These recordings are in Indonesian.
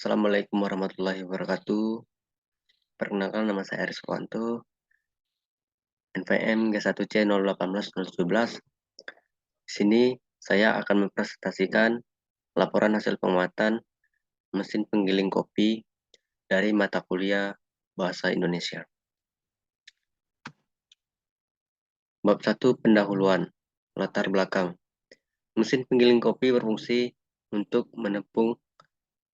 Assalamualaikum warahmatullahi wabarakatuh. Perkenalkan nama saya Aris Wanto, NPM G1C 018-017. Di sini saya akan mempresentasikan laporan hasil penguatan mesin penggiling kopi dari mata kuliah Bahasa Indonesia. Bab 1 Pendahuluan. Latar belakang. Mesin penggiling kopi berfungsi untuk menepung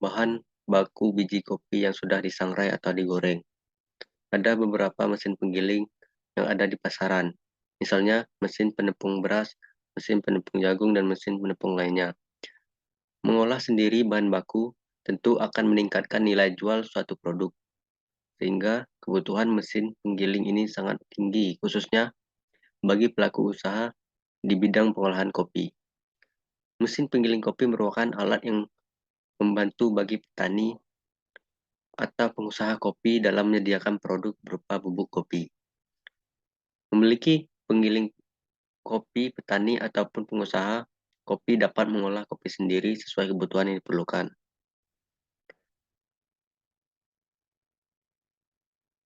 bahan baku biji kopi yang sudah disangrai atau digoreng. Ada beberapa mesin penggiling yang ada di pasaran, misalnya mesin penepung beras, mesin penepung jagung, dan mesin penepung lainnya. Mengolah sendiri bahan baku tentu akan meningkatkan nilai jual suatu produk, sehingga kebutuhan mesin penggiling ini sangat tinggi, khususnya bagi pelaku usaha di bidang pengolahan kopi. Mesin penggiling kopi merupakan alat yang membantu bagi petani atau pengusaha kopi dalam menyediakan produk berupa bubuk kopi. Memiliki penggiling kopi, petani ataupun pengusaha kopi dapat mengolah kopi sendiri sesuai kebutuhan yang diperlukan.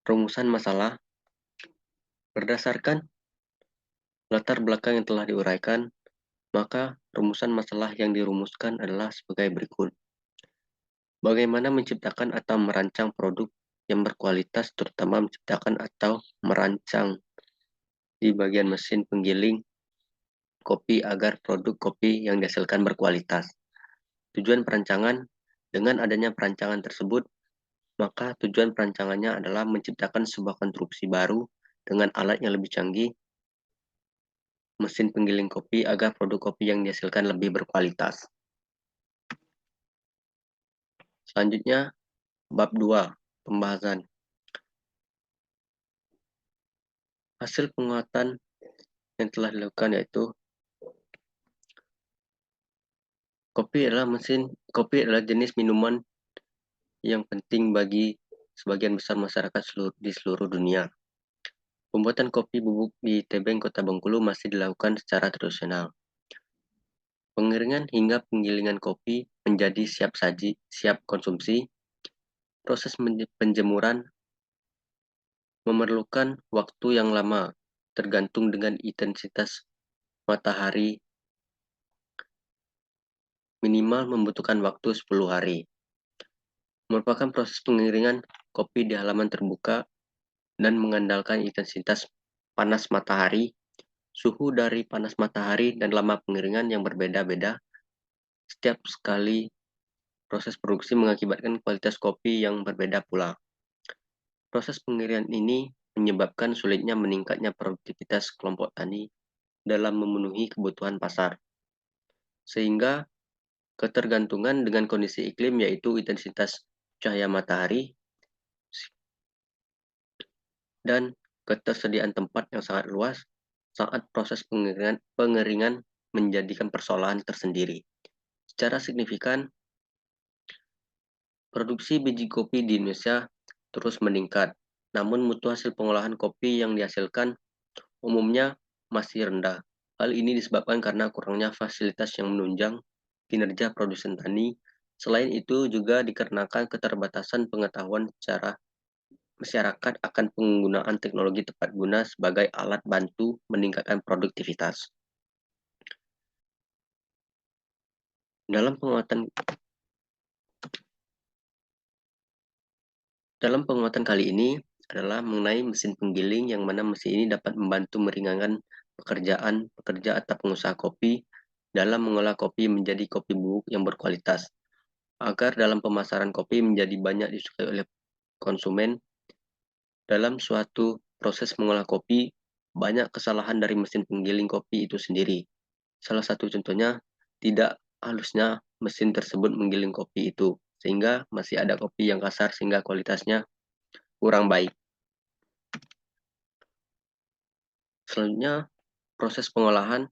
Rumusan masalah berdasarkan latar belakang yang telah diuraikan, maka rumusan masalah yang dirumuskan adalah sebagai berikut. Bagaimana menciptakan atau merancang produk yang berkualitas, terutama menciptakan atau merancang di bagian mesin penggiling kopi agar produk kopi yang dihasilkan berkualitas. Tujuan perancangan, dengan adanya perancangan tersebut, maka tujuan perancangannya adalah menciptakan sebuah konstruksi baru dengan alat yang lebih canggih, mesin penggiling kopi agar produk kopi yang dihasilkan lebih berkualitas. Selanjutnya, bab 2, pembahasan. Hasil penguatan yang telah dilakukan yaitu kopi adalah jenis minuman yang penting bagi sebagian besar masyarakat di seluruh dunia. Pembuatan kopi bubuk di Tebing, Kota Bengkulu masih dilakukan secara tradisional. Pengeringan hingga penggilingan kopi menjadi siap saji, siap konsumsi. Proses penjemuran memerlukan waktu yang lama, tergantung dengan intensitas matahari. Minimal membutuhkan waktu 10 hari. Merupakan proses pengeringan kopi di halaman terbuka dan mengandalkan intensitas panas matahari, suhu dari panas matahari, dan lama pengeringan yang berbeda-beda. Setiap sekali proses produksi mengakibatkan kualitas kopi yang berbeda pula. Proses pengirian ini menyebabkan sulitnya meningkatnya produktivitas kelompok tani dalam memenuhi kebutuhan pasar. Sehingga ketergantungan dengan kondisi iklim yaitu intensitas cahaya matahari dan ketersediaan tempat yang sangat luas saat proses pengeringan menjadikan persoalan tersendiri. Secara signifikan, produksi biji kopi di Indonesia terus meningkat, namun mutu hasil pengolahan kopi yang dihasilkan umumnya masih rendah. Hal ini disebabkan karena kurangnya fasilitas yang menunjang kinerja produsen tani. Selain itu juga dikarenakan keterbatasan pengetahuan secara masyarakat akan penggunaan teknologi tepat guna sebagai alat bantu meningkatkan produktivitas. Dalam penguatan kali ini adalah mengenai mesin penggiling, yang mana mesin ini dapat membantu meringankan pekerjaan pekerja atau pengusaha kopi dalam mengolah kopi menjadi kopi bubuk yang berkualitas, agar dalam pemasaran kopi menjadi banyak disukai oleh konsumen. Dalam suatu proses mengolah kopi, banyak kesalahan dari mesin penggiling kopi itu sendiri. Salah satu contohnya, tidak halusnya mesin tersebut menggiling kopi itu, sehingga masih ada kopi yang kasar sehingga kualitasnya kurang baik. Selanjutnya, proses pengolahan.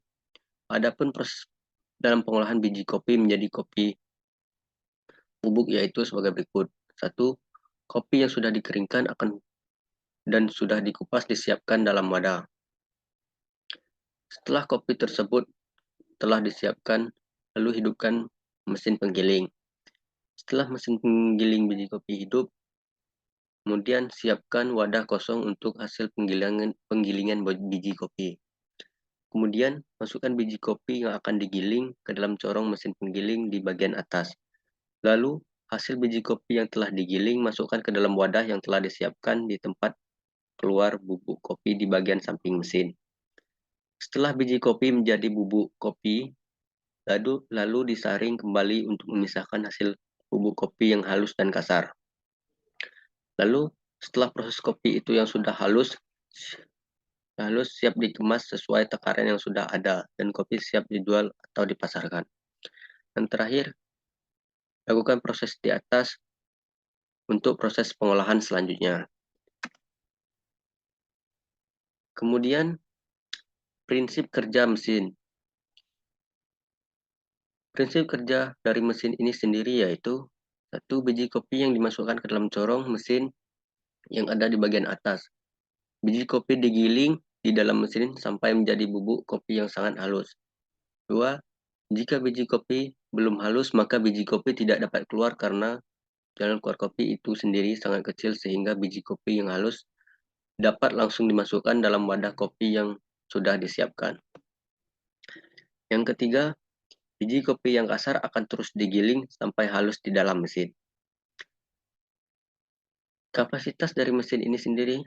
Adapun proses dalam pengolahan biji kopi menjadi kopi bubuk yaitu sebagai berikut. 1. Kopi yang sudah dikeringkan dan sudah dikupas disiapkan dalam wadah. Setelah kopi tersebut telah disiapkan, lalu hidupkan mesin penggiling. Setelah mesin penggiling biji kopi hidup, kemudian siapkan wadah kosong untuk hasil penggilingan biji kopi. Kemudian, masukkan biji kopi yang akan digiling ke dalam corong mesin penggiling di bagian atas. Lalu, hasil biji kopi yang telah digiling masukkan ke dalam wadah yang telah disiapkan di tempat keluar bubuk kopi di bagian samping mesin. Setelah biji kopi menjadi bubuk kopi, lalu disaring kembali untuk memisahkan hasil bubuk kopi yang halus dan kasar. Lalu, setelah proses kopi itu yang sudah halus siap dikemas sesuai takaran yang sudah ada, dan kopi siap dijual atau dipasarkan. Dan terakhir, lakukan proses di atas untuk proses pengolahan selanjutnya. Kemudian, prinsip kerja mesin. Prinsip kerja dari mesin ini sendiri yaitu, satu, biji kopi yang dimasukkan ke dalam corong mesin yang ada di bagian atas. Biji kopi digiling di dalam mesin sampai menjadi bubuk kopi yang sangat halus. 2. Jika biji kopi belum halus, maka biji kopi tidak dapat keluar karena jalan keluar kopi itu sendiri sangat kecil sehingga biji kopi yang halus dapat langsung dimasukkan dalam wadah kopi yang sudah disiapkan. Yang ketiga, biji kopi yang kasar akan terus digiling sampai halus di dalam mesin. Kapasitas dari mesin ini sendiri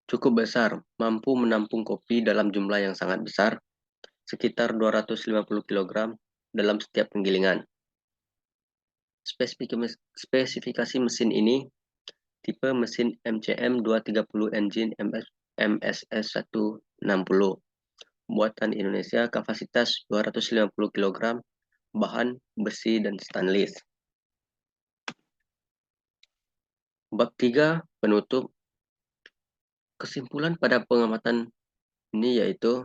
cukup besar, mampu menampung kopi dalam jumlah yang sangat besar, sekitar 250 kg dalam setiap penggilingan. Spesifikasi mesin ini tipe mesin MCM 230 engine MSS 160. Buatan Indonesia, kapasitas 250 kg, bahan besi dan stainless. Bab 3, penutup. Kesimpulan pada pengamatan ini yaitu,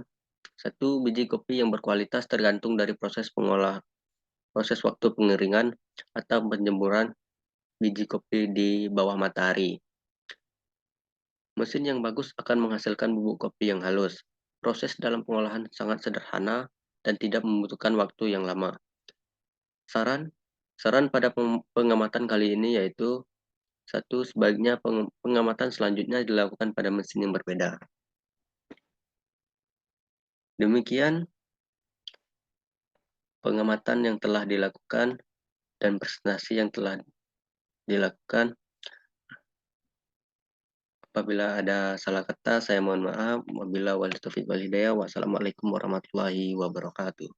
1. Biji kopi yang berkualitas tergantung dari proses waktu pengeringan atau penjemuran biji kopi di bawah matahari. Mesin yang bagus akan menghasilkan bubuk kopi yang halus. Proses dalam pengolahan sangat sederhana dan tidak membutuhkan waktu yang lama. Saran pada pengamatan kali ini yaitu, 1. Sebaiknya pengamatan selanjutnya dilakukan pada mesin yang berbeda. Demikian pengamatan yang telah dilakukan dan presentasi yang telah dilakukan. Apabila ada salah kata, saya mohon maaf. Wabillahi taufiq wal hidayah. Wassalamualaikum warahmatullahi wabarakatuh.